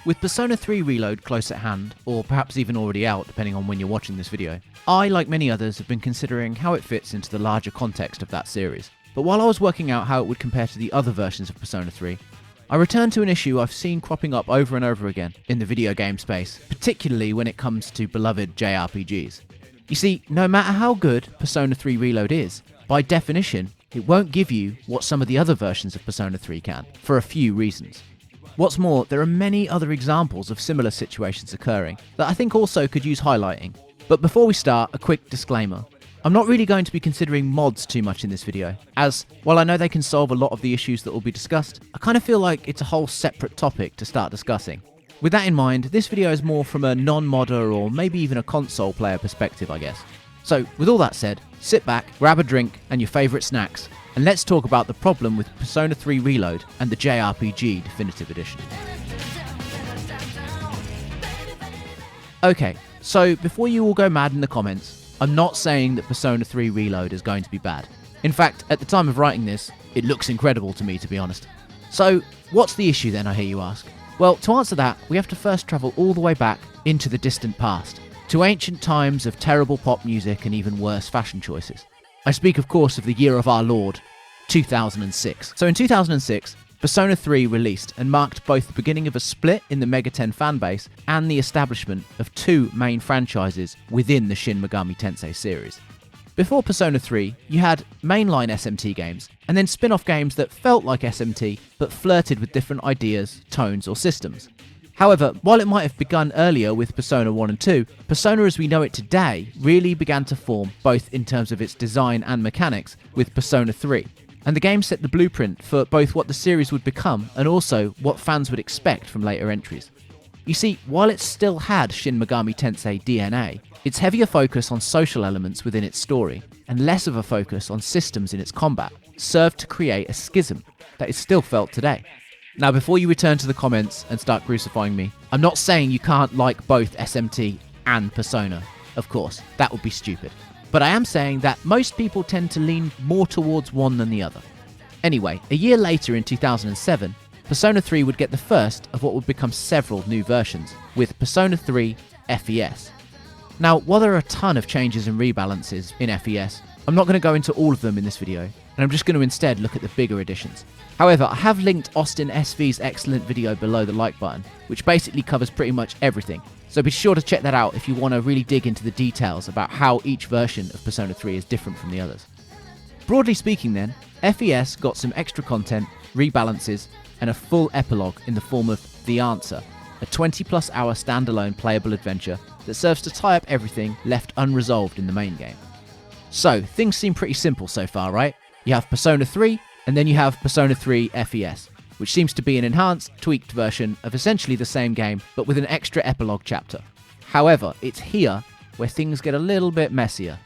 With Persona 3 Reload close at hand, or perhaps even already out depending on when you're watching this video, I, like many others, have been considering how it fits into the larger context of that series. But while I was working out how it would compare to the other versions of Persona 3, I returned to an issue I've seen cropping up over and over again in the video game space, particularly when it comes to beloved JRPGs. You see, no matter how good Persona 3 Reload is, by definition, it won't give you what some of the other versions of Persona 3 can, for a few reasons. What's more, there are many other examples of similar situations occurring that I think also could use highlighting. But before we start, a quick disclaimer. I'm not really going to be considering mods too much in this video, as, while I know they can solve a lot of the issues that will be discussed, I kind of feel like it's a whole separate topic to start discussing. With that in mind, this video is more from a non-modder or maybe even a console player perspective, I guess. So, with all that said, sit back, grab a drink and your favourite snacks, and let's talk about the problem with Persona 3 Reload and the JRPG Definitive Edition. Okay, so before you all go mad in the comments, I'm not saying that Persona 3 Reload is going to be bad. In fact, at the time of writing this, it looks incredible to me, to be honest. So, what's the issue then, I hear you ask? Well, to answer that, we have to first travel all the way back into the distant past, to ancient times of terrible pop music and even worse fashion choices. I speak, of course, of the year of our Lord, 2006. So in 2006, Persona 3 released and marked both the beginning of a split in the Mega 10 fanbase and the establishment of two main franchises within the Shin Megami Tensei series. Before Persona 3, you had mainline SMT games, and then spin-off games that felt like SMT but flirted with different ideas, tones or systems. However, while it might have begun earlier with Persona 1 and 2, Persona as we know it today really began to form both in terms of its design and mechanics with Persona 3. And the game set the blueprint for both what the series would become and also what fans would expect from later entries. You see, while it still had Shin Megami Tensei DNA, its heavier focus on social elements within its story and less of a focus on systems in its combat served to create a schism that is still felt today. Now, before you return to the comments and start crucifying me, I'm not saying you can't like both SMT and Persona, of course, that would be stupid. But I am saying that most people tend to lean more towards one than the other. Anyway, a year later in 2007, Persona 3 would get the first of what would become several new versions, with Persona 3 FES. Now, while there are a ton of changes and rebalances in FES, I'm not going to go into all of them in this video, and I'm just going to instead look at the bigger additions. However, I have linked Austin SV's excellent video below the like button, which basically covers pretty much everything, so be sure to check that out if you want to really dig into the details about how each version of Persona 3 is different from the others. Broadly speaking then, FES got some extra content, rebalances, and a full epilogue in the form of The Answer, a 20+ hour standalone playable adventure that serves to tie up everything left unresolved in the main game. So, things seem pretty simple so far, right? You have Persona 3, and then you have Persona 3 FES, which seems to be an enhanced, tweaked version of essentially the same game, but with an extra epilogue chapter. However, it's here where things get a little bit messier.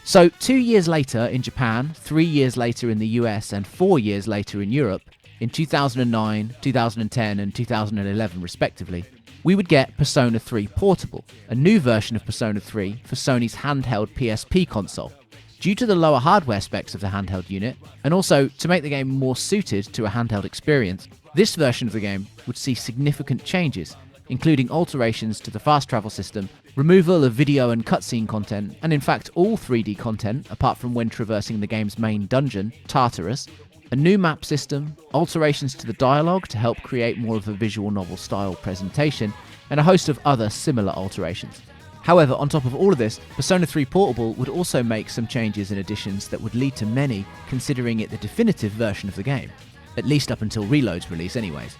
So, 2 years later in Japan, 3 years later in the US, and 4 years later in Europe, in 2009, 2010, and 2011 respectively, we would get Persona 3 Portable, a new version of Persona 3 for Sony's handheld PSP console. Due to the lower hardware specs of the handheld unit, and also to make the game more suited to a handheld experience, this version of the game would see significant changes, including alterations to the fast travel system, removal of video and cutscene content, and in fact all 3D content apart from when traversing the game's main dungeon, Tartarus, a new map system, alterations to the dialogue to help create more of a visual novel style presentation, and a host of other similar alterations. However, on top of all of this, Persona 3 Portable would also make some changes and additions that would lead to many considering it the definitive version of the game, at least up until Reload's release anyways.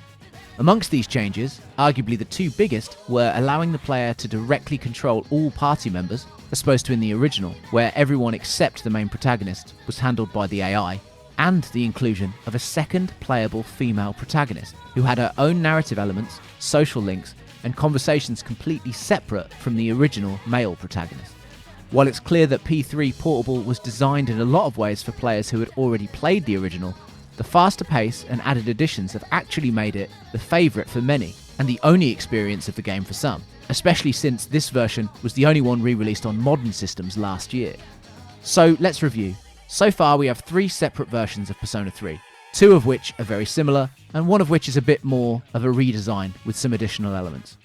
Amongst these changes, arguably the two biggest were allowing the player to directly control all party members, as opposed to in the original, where everyone except the main protagonist was handled by the AI, and the inclusion of a second playable female protagonist, who had her own narrative elements, social links, and conversations completely separate from the original male protagonist. While it's clear that P3 Portable was designed in a lot of ways for players who had already played the original, the faster pace and added additions have actually made it the favourite for many, and the only experience of the game for some, especially since this version was the only one re-released on modern systems last year. So let's review. So far we have 3 separate versions of Persona 3. two of which are very similar, and one of which is a bit more of a redesign with some additional elements.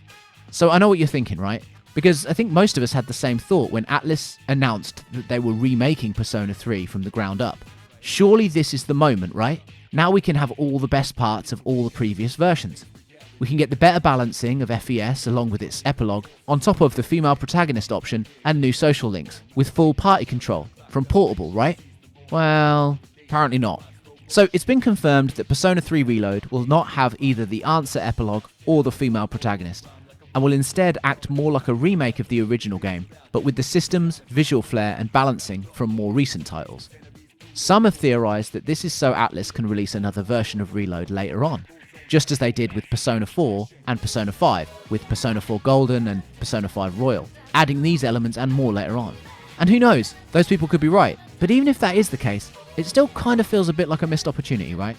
So I know what you're thinking, right? Because I think most of us had the same thought when Atlus announced that they were remaking Persona 3 from the ground up. Surely this is the moment, right? Now we can have all the best parts of all the previous versions. We can get the better balancing of FES along with its epilogue, on top of the female protagonist option and new social links, with full party control, from Portable, right? Well, apparently not. So it's been confirmed that Persona 3 Reload will not have either the answer epilogue or the female protagonist, and will instead act more like a remake of the original game, but with the systems, visual flair and balancing from more recent titles. Some have theorised that this is so Atlus can release another version of Reload later on, just as they did with Persona 4 and Persona 5, with Persona 4 Golden and Persona 5 Royal, adding these elements and more later on. And who knows, those people could be right, but even if that is the case, it still kind of feels a bit like a missed opportunity, right?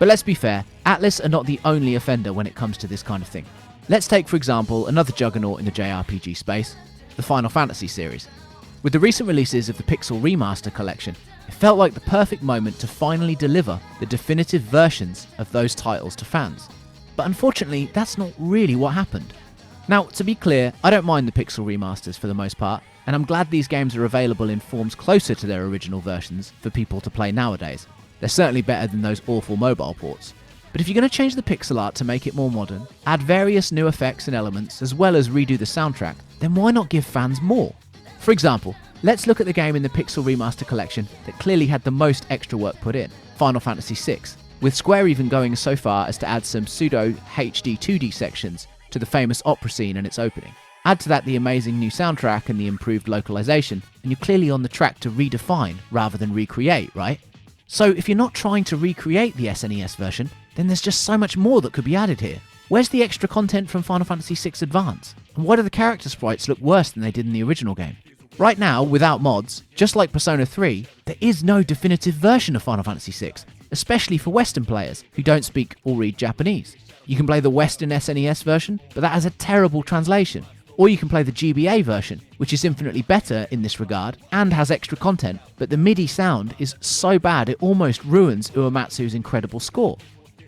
But let's be fair, Atlus are not the only offender when it comes to this kind of thing. Let's take, for example, another juggernaut in the JRPG space, the Final Fantasy series. With the recent releases of the Pixel Remaster collection, it felt like the perfect moment to finally deliver the definitive versions of those titles to fans. But unfortunately, that's not really what happened. Now, to be clear, I don't mind the Pixel Remasters for the most part, and I'm glad these games are available in forms closer to their original versions for people to play nowadays. They're certainly better than those awful mobile ports. But if you're going to change the pixel art to make it more modern, add various new effects and elements, as well as redo the soundtrack, then why not give fans more? For example, let's look at the game in the Pixel Remaster collection that clearly had the most extra work put in, Final Fantasy VI, with Square even going so far as to add some pseudo HD 2D sections to the famous opera scene and its opening. Add to that the amazing new soundtrack and the improved localization, and you're clearly on the track to redefine rather than recreate, right? So if you're not trying to recreate the SNES version, then there's just so much more that could be added here. Where's the extra content from Final Fantasy VI Advance? And why do the character sprites look worse than they did in the original game? Right now, without mods, just like Persona 3, there is no definitive version of Final Fantasy VI, especially for Western players who don't speak or read Japanese. You can play the Western SNES version, but that has a terrible translation. Or you can play the GBA version, which is infinitely better in this regard and has extra content, but the MIDI sound is so bad it almost ruins Uematsu's incredible score.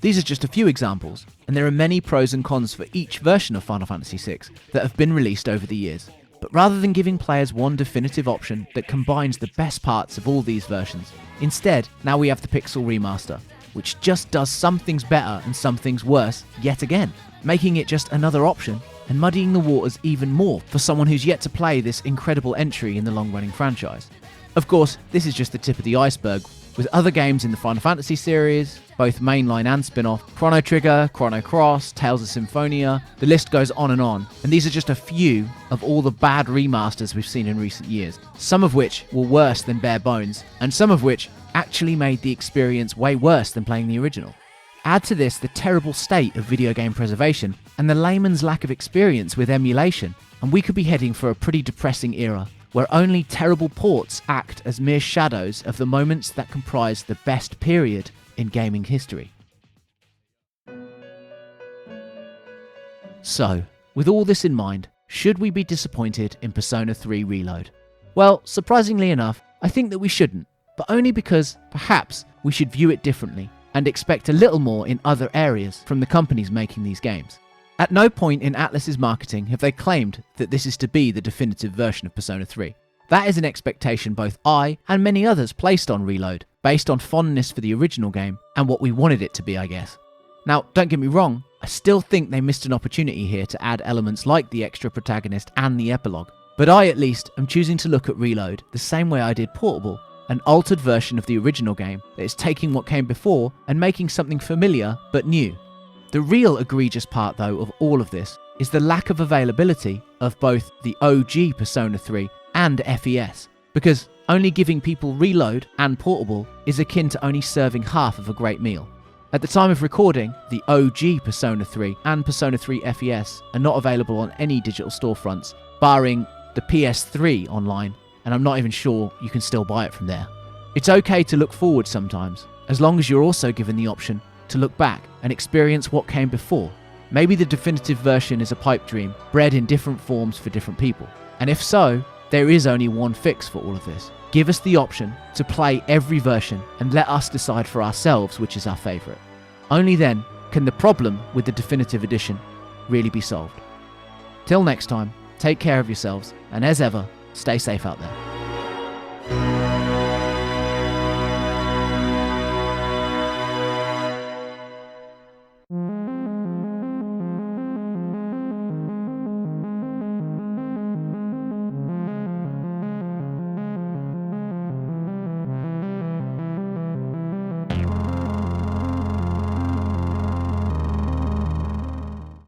These are just a few examples, and there are many pros and cons for each version of Final Fantasy VI that have been released over the years. But rather than giving players one definitive option that combines the best parts of all these versions, instead, now we have the Pixel Remaster, which just does some things better and some things worse yet again, making it just another option and muddying the waters even more for someone who's yet to play this incredible entry in the long-running franchise. Of course, this is just the tip of the iceberg, with other games in the Final Fantasy series, both mainline and spin-off, Chrono Trigger, Chrono Cross, Tales of Symphonia, the list goes on, and these are just a few of all the bad remasters we've seen in recent years, some of which were worse than bare bones, and some of which actually made the experience way worse than playing the original. Add to this the terrible state of video game preservation and the layman's lack of experience with emulation, and we could be heading for a pretty depressing era, where only terrible ports act as mere shadows of the moments that comprise the best period in gaming history. So, with all this in mind, should we be disappointed in Persona 3 Reload? Well, surprisingly enough, I think that we shouldn't, but only because, perhaps, we should view it differently and expect a little more in other areas from the companies making these games. At no point in Atlus's marketing have they claimed that this is to be the definitive version of Persona 3. That is an expectation both I and many others placed on Reload, based on fondness for the original game and what we wanted it to be, I guess. Now, don't get me wrong, I still think they missed an opportunity here to add elements like the extra protagonist and the epilogue, but I at least am choosing to look at Reload the same way I did Portable, an altered version of the original game that is taking what came before and making something familiar but new. The real egregious part, though, of all of this is the lack of availability of both the OG Persona 3 and FES, because only giving people Reload and Portable is akin to only serving half of a great meal. At the time of recording, the OG Persona 3 and Persona 3 FES are not available on any digital storefronts, barring the PS3 online, and I'm not even sure you can still buy it from there. It's okay to look forward sometimes, as long as you're also given the option to look back and experience what came before. Maybe the definitive version is a pipe dream, bred in different forms for different people. And if so, there is only one fix for all of this. Give us the option to play every version and let us decide for ourselves which is our favourite. Only then can the problem with the definitive edition really be solved. Till next time, take care of yourselves, and as ever, stay safe out there.